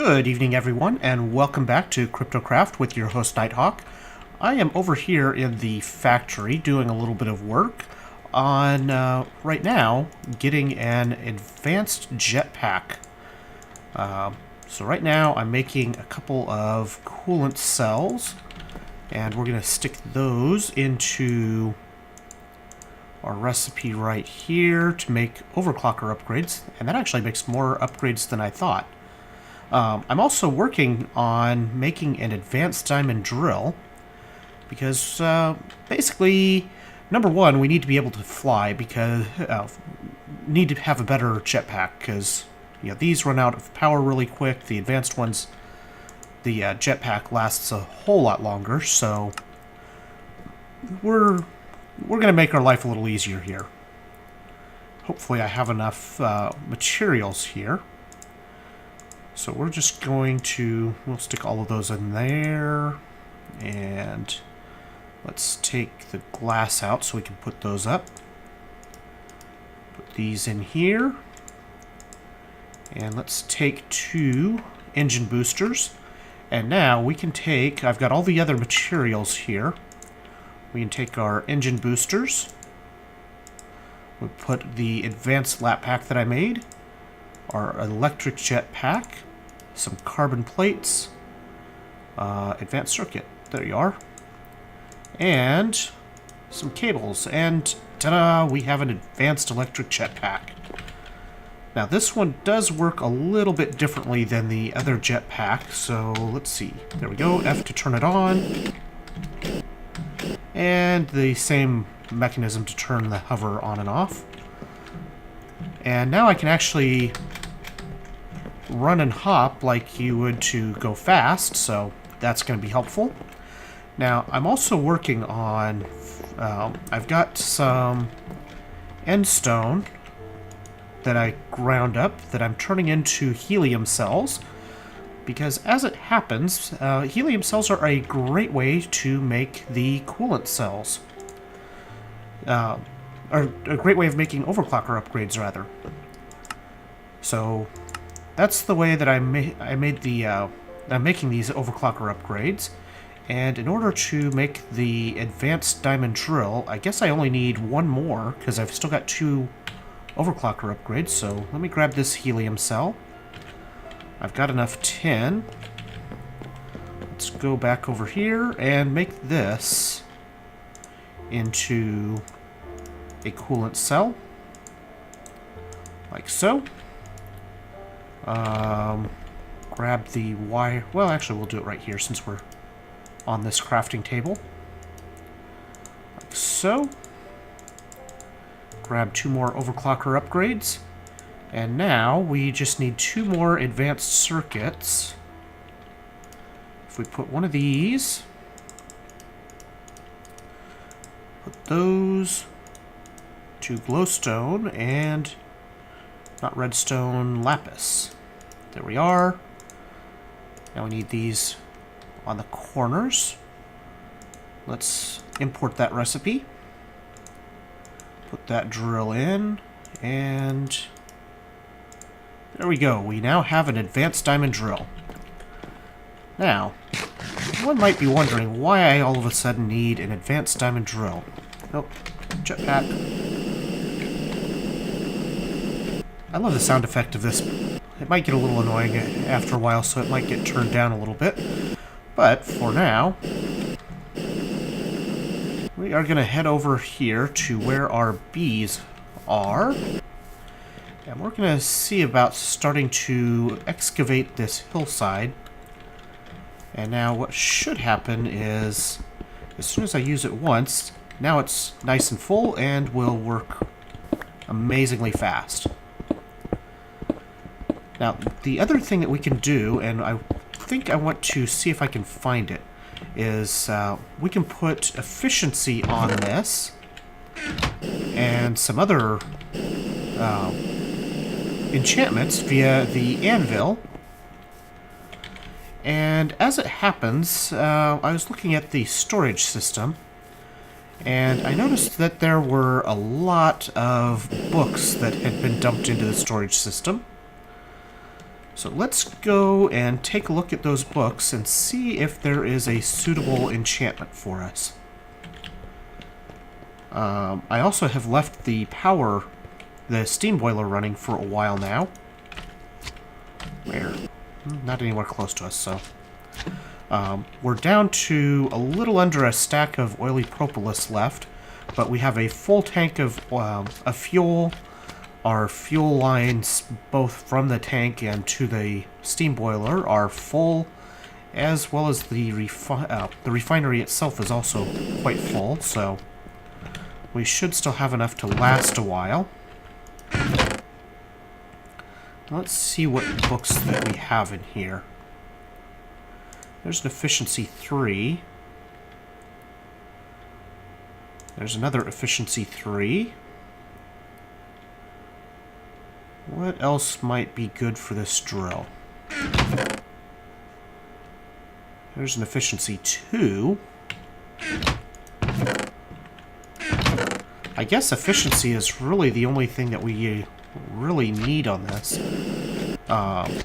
Good evening, everyone, and welcome back to Kryptocraft with your host, Nighthawk. I am over here in the factory doing a little bit of work on, right now, getting an advanced jetpack. So right now I'm making a couple of coolant cells, and we're going to stick those into our recipe right here to make overclocker upgrades, and that actually makes more upgrades than I thought. I'm also working on making an advanced diamond drill because basically, number one, we need to be able to fly because need to have a better jetpack because these run out of power really quick. The advanced ones, the jetpack lasts a whole lot longer, so we're going to make our life a little easier here. Hopefully I have enough materials here. So we're just going to, we'll stick all of those in there, and let's take the glass out so we can put those up. Put these in here, and let's take 2 engine boosters, and now we can take, I've got all the other materials here, we can take our engine boosters, we'll put the advanced lap pack that I made, our electric jet pack, some carbon plates, advanced circuit, there you are, and some cables, and ta-da, we have an advanced electric jetpack. Now this one does work a little bit differently than the other jetpack, so let's see, there we go, F to turn it on, and the same mechanism to turn the hover on and off. And now I can actually run and hop like you would to go fast, so that's going to be helpful. Now, I'm also working on, I've got some end stone that I ground up that I'm turning into helium cells, because as it happens, helium cells are a great way to make the coolant cells. Or a great way of making overclocker upgrades, rather. So that's the way that I'm making these overclocker upgrades. And in order to make the advanced diamond drill, I guess I only need one more, because I've still got 2 overclocker upgrades. So let me grab this helium cell. I've got enough tin. Let's go back over here and make this into a coolant cell, like so. Grab the wire. Well, actually, we'll do it right here since we're on this crafting table. Like so. Grab 2 more overclocker upgrades. And now we just need 2 more advanced circuits. If we put one of these, put those to glowstone and not redstone, lapis. There we are. Now we need these on the corners. Let's import that recipe. Put that drill in, and there we go. We now have an advanced diamond drill. Now, one might be wondering why I all of a sudden need an advanced diamond drill. Nope, jetpack. I love the sound effect of this. It might get a little annoying after a while, so it might get turned down a little bit. But for now, we are going to head over here to where our bees are. And we're going to see about starting to excavate this hillside. And now what should happen is, as soon as I use it once, now it's nice and full and will work amazingly fast. Now, the other thing that we can do, and I think I want to see if I can find it, is we can put efficiency on this and some other enchantments via the anvil. And as it happens, I was looking at the storage system, and I noticed that there were a lot of books that had been dumped into the storage system. So let's go and take a look at those books and see if there is a suitable enchantment for us. I also have left the steam boiler running for a while now. Where? Not anywhere close to us, so... we're down to a little under a stack of oily propolis left, but we have a full tank of fuel. Our fuel lines, both from the tank and to the steam boiler, are full, as well as the refinery itself is also quite full, so we should still have enough to last a while. Let's see what books that we have in here. There's an efficiency 3. There's another efficiency 3. What else might be good for this drill? There's an efficiency 2. I guess efficiency is really the only thing that we really need on this. I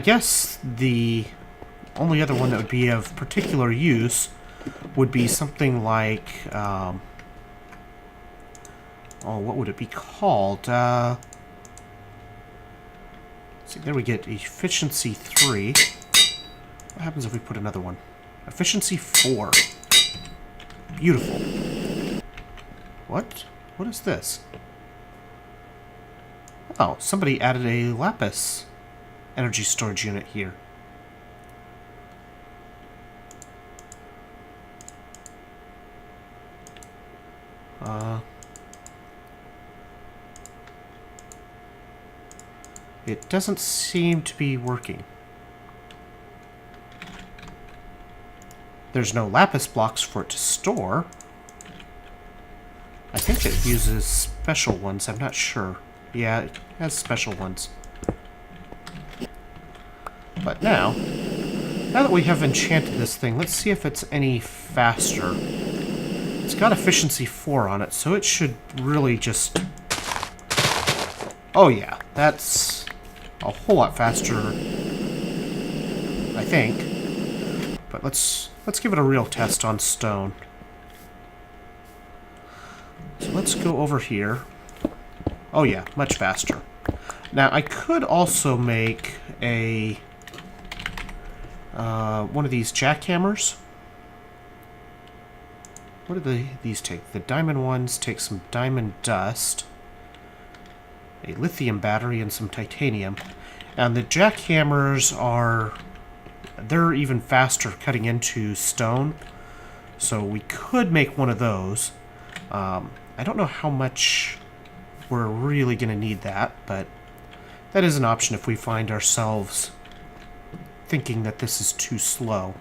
guess the only other one that would be of particular use would be something like... what would it be called? See, there we get efficiency 3. What happens if we put another one? Efficiency 4. Beautiful. What? What is this? Oh, somebody added a lapis energy storage unit here. It doesn't seem to be working. There's no lapis blocks for it to store. I think it uses special ones, I'm not sure. Yeah, it has special ones. But now that we have enchanted this thing, let's see if it's any faster. It's got efficiency 4 on it, so it should really just... Oh yeah, that's a whole lot faster, I think. But let's give it a real test on stone. So let's go over here. Oh yeah, much faster. Now I could also make a one of these jackhammers. What do these take? The diamond ones take some diamond dust, a lithium battery, and some titanium. And the jackhammers they're even faster cutting into stone, so we could make one of those. I don't know how much we're really going to need that, but that is an option if we find ourselves thinking that this is too slow.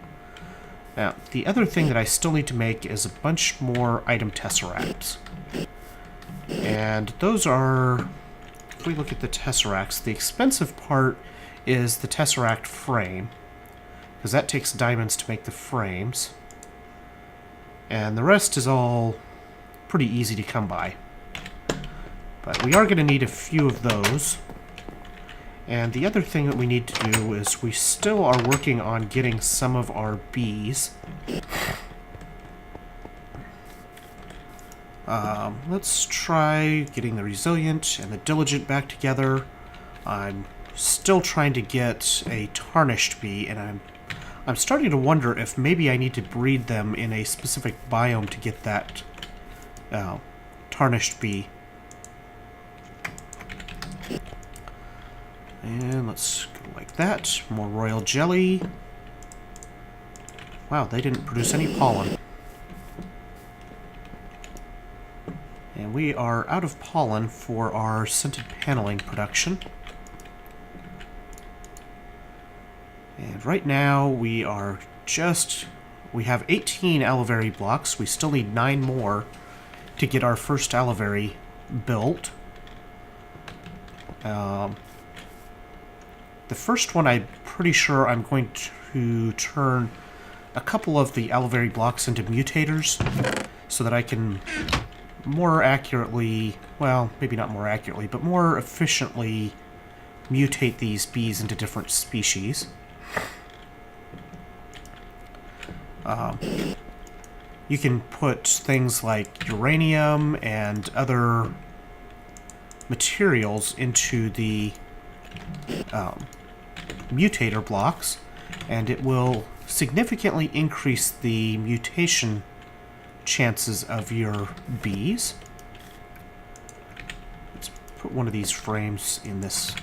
Now, the other thing that I still need to make is a bunch more item tesseracts. And those are, if we look at the tesseracts, the expensive part is the tesseract frame, because that takes diamonds to make the frames. And the rest is all pretty easy to come by. But we are going to need a few of those. And the other thing that we need to do is we still are working on getting some of our bees. Let's try getting the resilient and the diligent back together. I'm still trying to get a tarnished bee, and I'm starting to wonder if maybe I need to breed them in a specific biome to get that tarnished bee. And let's go like that. More royal jelly. Wow, they didn't produce any pollen. And we are out of pollen for our scented paneling production. And right now we have 18 aloe berry blocks. We still need 9 more to get our first aloe berry built. The first one, I'm pretty sure I'm going to turn a couple of the aloe berry blocks into mutators so that I can more accurately, well, maybe not more accurately, but more efficiently mutate these bees into different species. You can put things like uranium and other materials into the mutator blocks, and it will significantly increase the mutation chances of your bees. Let's put one of these frames in this,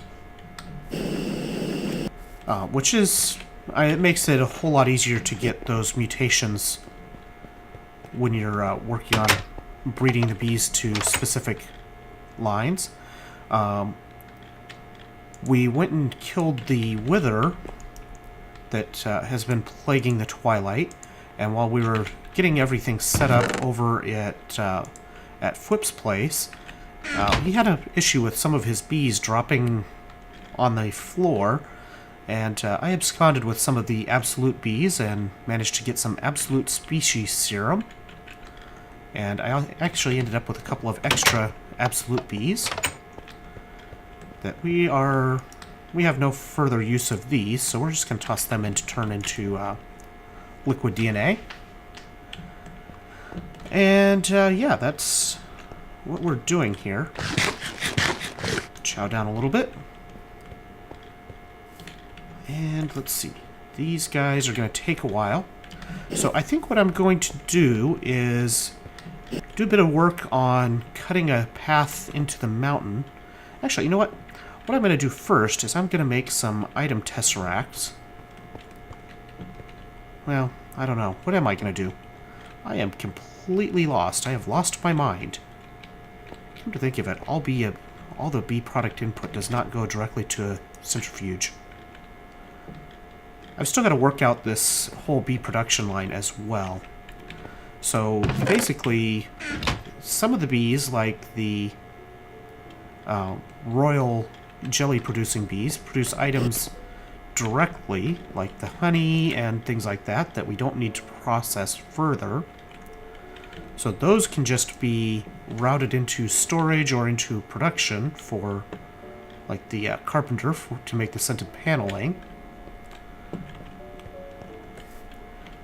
which is, it makes it a whole lot easier to get those mutations when you're working on breeding the bees to specific lines. We went and killed the wither that has been plaguing the twilight, and while we were getting everything set up over at Flip's place, he had an issue with some of his bees dropping on the floor, and I absconded with some of the absolute bees and managed to get some absolute species serum. And I actually ended up with a couple of extra absolute bees that we have no further use of these, so we're just going to toss them in to turn into liquid DNA. And yeah, that's what we're doing here. Chow down a little bit. And let's see. These guys are going to take a while. So I think what I'm going to do is do a bit of work on cutting a path into the mountain. Actually, you know what? What I'm going to do first is I'm going to make some item tesseracts. Well, I don't know. What am I going to do? I am completely lost. I have lost my mind. Come to think of it, all the bee product input does not go directly to a centrifuge. I've still got to work out this whole bee production line as well. So basically, some of the bees, like the royal jelly-producing bees, produce items directly, like the honey and things like that, that we don't need to process further. So those can just be routed into storage or into production for, like, the carpenter to make the scented paneling.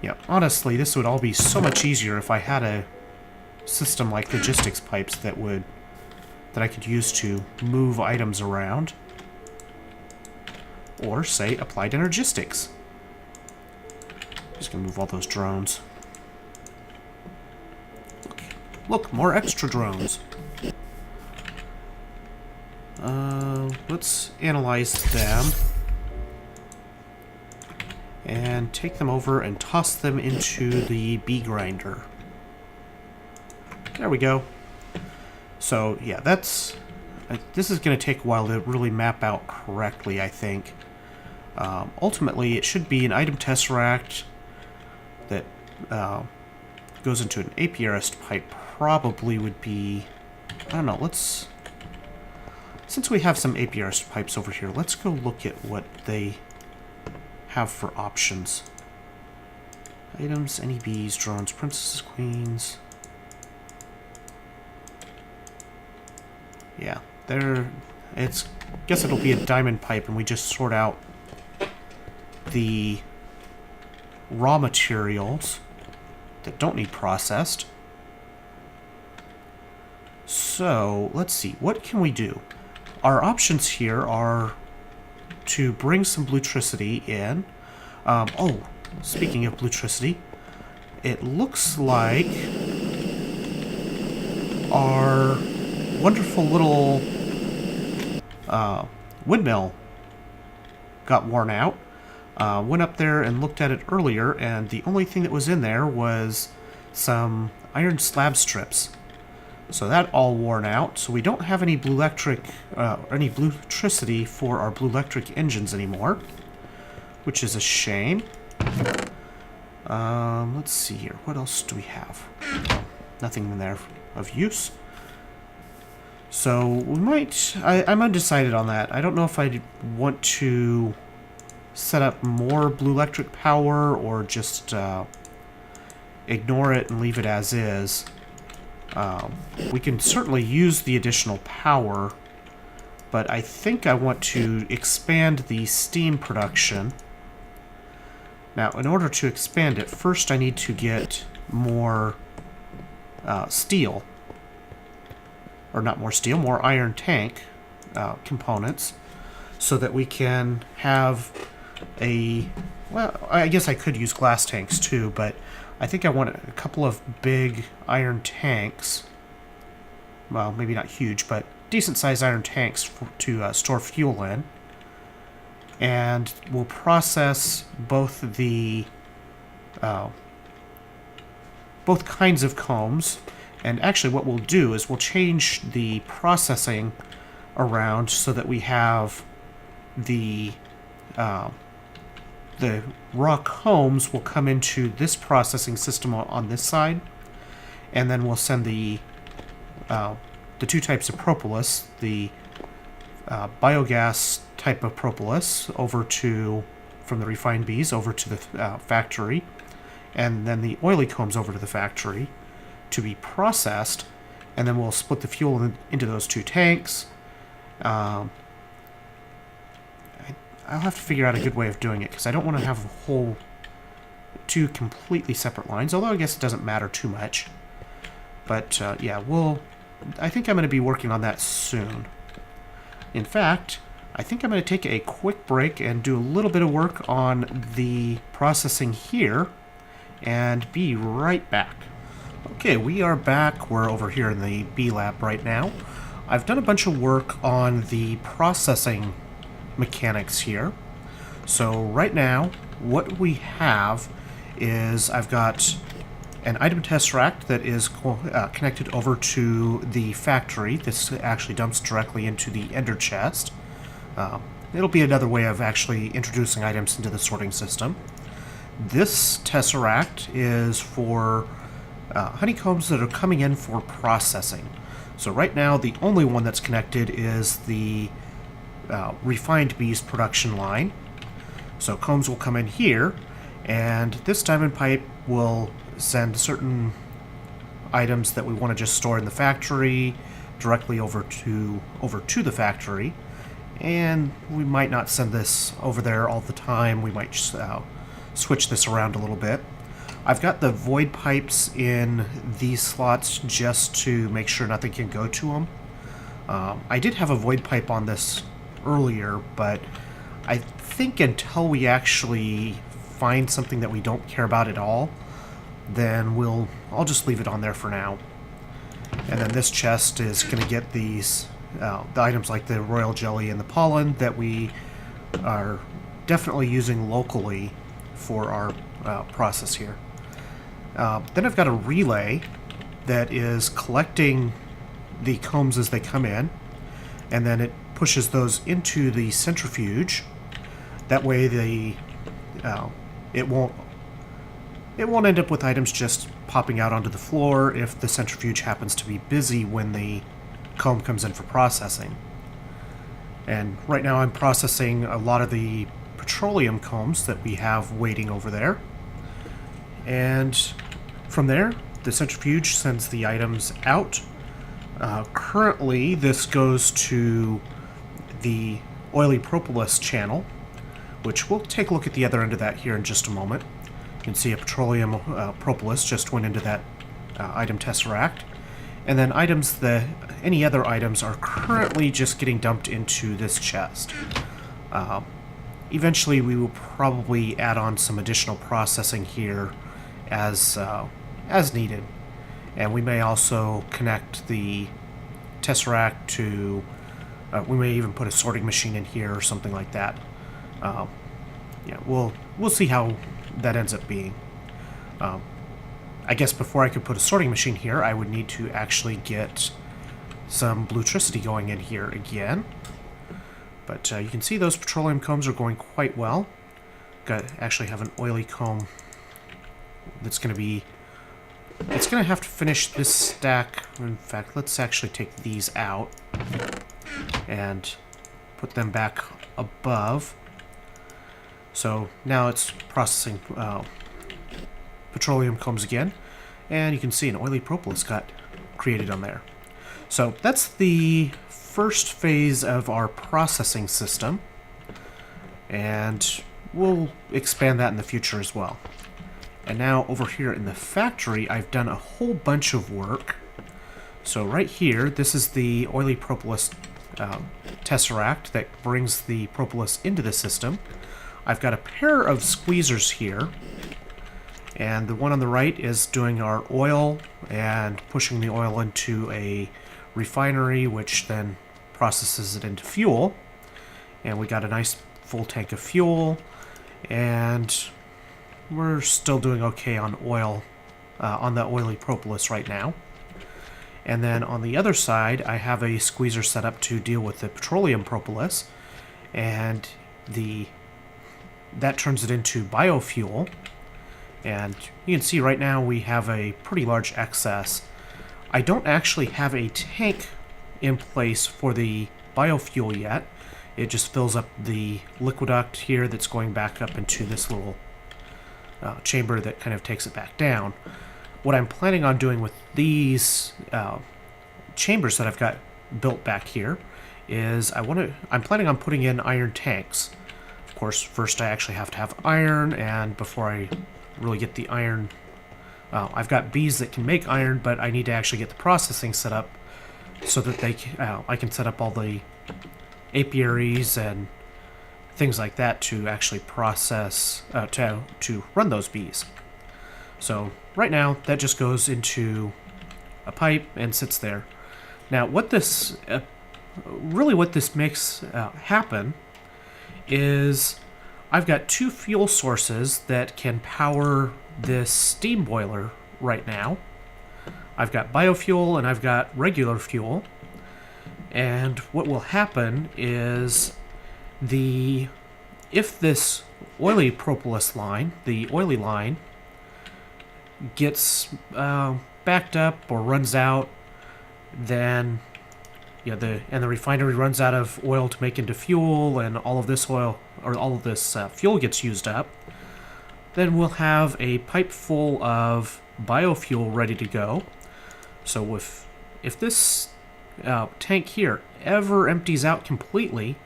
Yeah, honestly, this would all be so much easier if I had a system like logistics pipes that I could use to move items around. Or, say, applied energistics. Just gonna move all those drones. Look, more extra drones. Let's analyze them. And take them over and toss them into the bee grinder. There we go. So, yeah, this is going to take a while to really map out correctly, I think. Ultimately, it should be an item tesseract that goes into an APRS pipe. Probably would be... I don't know, since we have some APRS pipes over here, let's go look at what they have for options. Items, any bees, drones, princesses, queens. Yeah, guess it'll be a diamond pipe, and we just sort out the raw materials that don't need processed. So, let's see, what can we do? Our options here are to bring some bluetricity in. Oh, speaking of bluetricity, it looks like our wonderful little windmill got worn out. Went up there and looked at it earlier, and the only thing that was in there was some iron slab strips. So that all worn out. So we don't have any any bluetricity for our blue electric engines anymore, which is a shame. Let's see here. What else do we have? Nothing in there of use. So we might... I'm undecided on that. I don't know if I want to set up more blue electric power or just ignore it and leave it as is. We can certainly use the additional power but I think I want to expand the steam production. Now, in order to expand it, first I need to get more steel. Or not more steel, more iron tank components, so that we can have a... Well, I guess I could use glass tanks too, but I think I want a couple of big iron tanks. Well, maybe not huge, but decent-sized iron tanks to store fuel in. And we'll process both the both kinds of combs. And actually what we'll do is we'll change the processing around so that we have the raw combs will come into this processing system on this side, and then we'll send the two types of propolis, the biogas type of propolis over to, from the refined bees over to the factory, and then the oily combs over to the factory to be processed, and then we'll split the fuel into those two tanks. I'll have to figure out a good way of doing it, because I don't want to have two completely separate lines, although I guess it doesn't matter too much. But yeah, I think I'm going to be working on that soon. In fact, I think I'm going to take a quick break and do a little bit of work on the processing here, and be right back. Okay, we are back. We're over here in the bee lab right now. I've done a bunch of work on the processing mechanics here. So right now, what we have is I've got an item tesseract that is connected over to the factory. This actually dumps directly into the ender chest. It'll be another way of actually introducing items into the sorting system. This tesseract is for honeycombs that are coming in for processing. So right now, the only one that's connected is the refined bees production line. So combs will come in here, and this diamond pipe will send certain items that we want to just store in the factory directly over to the factory. And we might not send this over there all the time. We might just, switch this around a little bit. I've got the void pipes in these slots just to make sure nothing can go to them. I did have a void pipe on this earlier, but I think until we actually find something that we don't care about at all, then I'll just leave it on there for now. And then this chest is going to get these the items like the royal jelly and the pollen that we are definitely using locally for our process here. Then I've got a relay that is collecting the combs as they come in, and then it pushes those into the centrifuge. That way it won't end up with items just popping out onto the floor if the centrifuge happens to be busy when the comb comes in for processing. And right now I'm processing a lot of the petroleum combs that we have waiting over there. And from there, the centrifuge sends the items out. Currently, this goes to the oily propolis channel, which we'll take a look at the other end of that here in just a moment. You can see a petroleum propolis just went into that item tesseract. And then any other items are currently just getting dumped into this chest. Eventually we will probably add on some additional processing here as needed. And we may also connect the tesseract to, we may even put a sorting machine in here or something like that. Yeah, we'll see how that ends up being. I guess before I could put a sorting machine here, I would need to actually get some bluetricity going in here again. But you can see those petroleum combs are going quite well. Actually have an oily comb that's going to be... It's going to have to finish this stack. In fact, let's actually take these out and put them back above. So now it's processing petroleum combs again, and you can see an oily propolis got created on there. So that's the first phase of our processing system, and we'll expand that in the future as well. And now over here in the factory, I've done a whole bunch of work. So right here, this is the oily propolis tesseract that brings the propolis into the system. I've got a pair of squeezers here, and the one on the right is doing our oil and pushing the oil into a refinery, which then processes it into fuel. And we got a nice full tank of fuel, and we're still doing okay on oil, on the oily propolis right now. And then on the other side, I have a squeezer set up to deal with the petroleum propolis, and that turns it into biofuel. And you can see right now we have a pretty large excess. I don't actually have a tank in place for the biofuel yet. It just fills up the liquiduct here that's going back up into this little chamber that kind of takes it back down. What I'm planning on doing with these chambers that I've got built back here is I'm planning on putting in iron tanks. Of course, first I actually have to have iron, and before I really get the iron, I've got bees that can make iron, but I need to actually get the processing set up so that I can set up all the apiaries and things like that to actually process, to run those bees. So right now, that just goes into a pipe and sits there. Now, what this makes happen is I've got two fuel sources that can power this steam boiler right now. I've got biofuel and I've got regular fuel. And what will happen is if this oily propolis line, the oily line, gets backed up or runs out, then the refinery runs out of oil to make into fuel, and all of this oil or all of this fuel gets used up, then we'll have a pipe full of biofuel ready to go. So if this tank here ever empties out completely,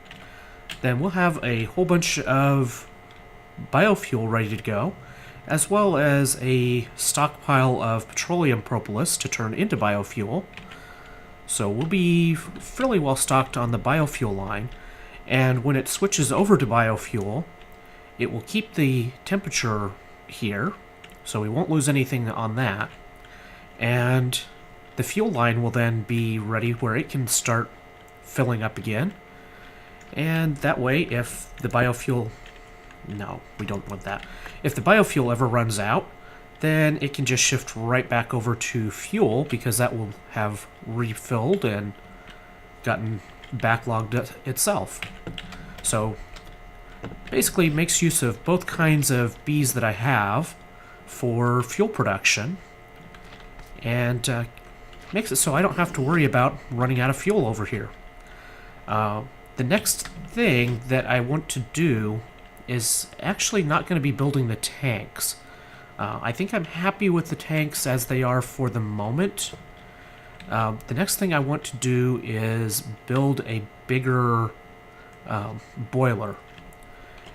then we'll have a whole bunch of biofuel ready to go, as well as a stockpile of petroleum propolis to turn into biofuel. So we'll be fairly well stocked on the biofuel line, and when it switches over to biofuel, it will keep the temperature here, so we won't lose anything on that, and the fuel line will then be ready where it can start filling up again. And that way, if the biofuel... No, we don't want that. If the biofuel ever runs out, then it can just shift right back over to fuel, because that will have refilled and gotten backlogged itself. So basically makes use of both kinds of bees that I have for fuel production, and makes it so I don't have to worry about running out of fuel over here. The next thing that I want to do is actually not going to be building the tanks. I think I'm happy with the tanks as they are for the moment. The next thing I want to do is build a bigger boiler.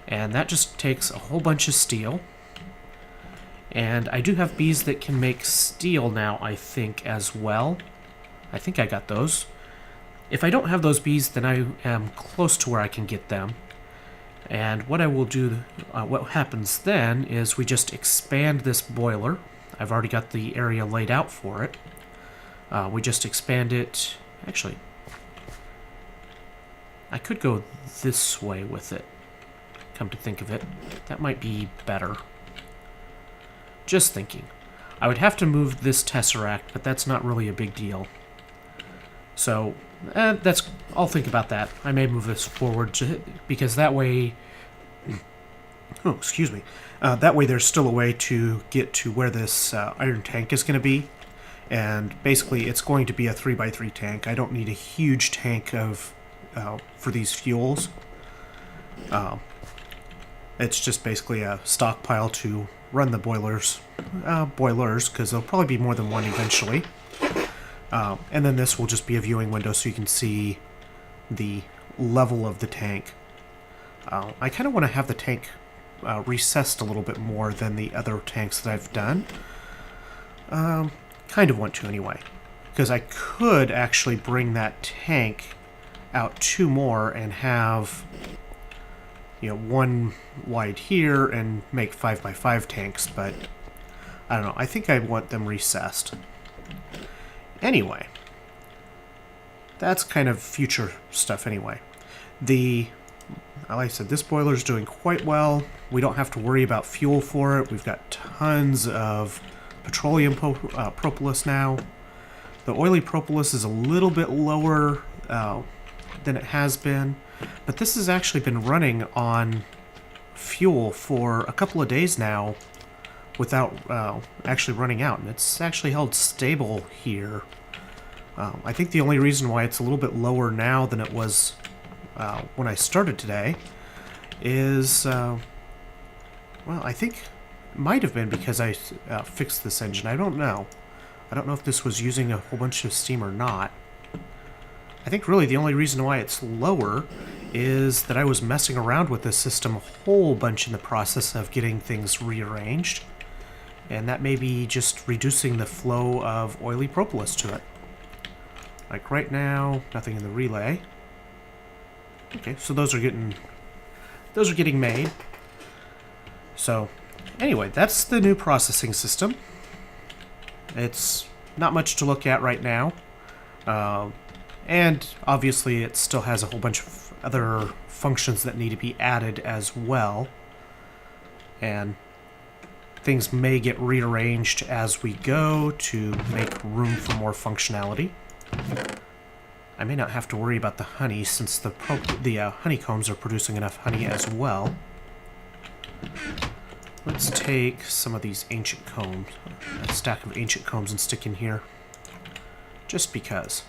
And that just takes a whole bunch of steel. And I do have bees that can make steel now, I think, as well. I think I got those. If I don't have those bees, then I am close to where I can get them. And what I will do, what happens then, is we just expand this boiler. I've already got the area laid out for it. We just expand it. Actually, I could go this way with it, come to think of it. That might be better. Just thinking. I would have to move this tesseract, but that's not really a big deal. So, I'll think about that. I may move this forward, because that way... Oh, excuse me. That way there's still a way to get to where this iron tank is going to be. And basically, it's going to be a 3x3 tank. I don't need a huge tank for these fuels. It's just basically a stockpile to run the boilers, because there'll probably be more than one eventually. And then this will just be a viewing window so you can see the level of the tank. I kind of want to have the tank recessed a little bit more than the other tanks that I've done. Kind of want to anyway. Because I could actually bring that tank out 2 more and have, you know, 1 wide here and make 5x5 tanks, but I don't know. I think I want them recessed. Anyway, that's kind of future stuff anyway. Like I said, this boiler is doing quite well. We don't have to worry about fuel for it. We've got tons of petroleum propolis now. The oily propolis is a little bit lower than it has been, but this has actually been running on fuel for a couple of days now without actually running out, and it's actually held stable here. I think the only reason why it's a little bit lower now than it was when I started today is, well, I think it might have been because I fixed this engine. I don't know. I don't know if this was using a whole bunch of steam or not. I think really the only reason why it's lower is that I was messing around with this system a whole bunch in the process of getting things rearranged. And that may be just reducing the flow of oily propolis to it. Like right now, nothing in the relay. Okay, so those are getting made. So anyway, that's the new processing system. It's not much to look at right now. And obviously it still has a whole bunch of other functions that need to be added as well. And things may get rearranged as we go to make room for more functionality. I may not have to worry about the honey since the honeycombs are producing enough honey as well. Let's take some of these ancient combs, a stack of ancient combs, and stick in here. Just because.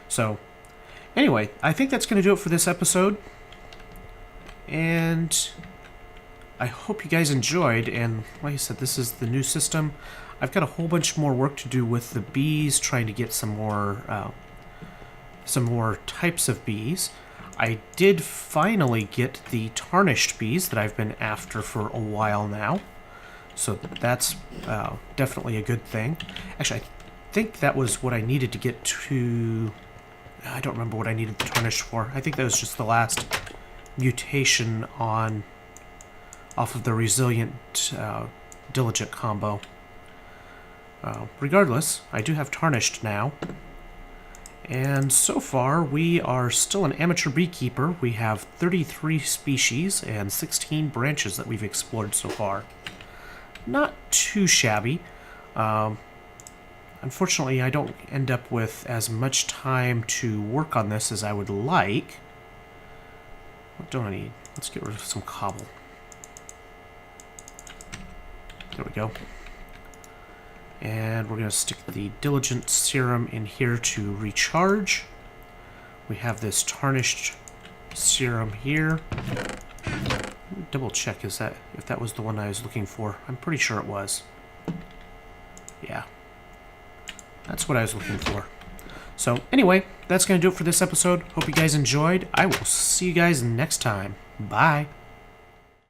So, anyway, I think that's going to do it for this episode. And I hope you guys enjoyed. And like I said, this is the new system. I've got a whole bunch more work to do with the bees, trying to get some more types of bees. I did finally get the tarnished bees that I've been after for a while now. So that's definitely a good thing. Actually, I think that was what I needed to get to... I don't remember what I needed the tarnished for. I think that was just the last mutation off of the resilient diligent combo. Regardless, I do have tarnished now. And so far, we are still an amateur beekeeper. We have 33 species and 16 branches that we've explored so far. Not too shabby. Unfortunately, I don't end up with as much time to work on this as I would like. What don't I need? Let's get rid of some cobble. There we go. And we're going to stick the diligent serum in here to recharge. We have this tarnished serum here. Double check if that was the one I was looking for. I'm pretty sure it was. Yeah. That's what I was looking for. So anyway, that's going to do it for this episode. Hope you guys enjoyed. I will see you guys next time. Bye.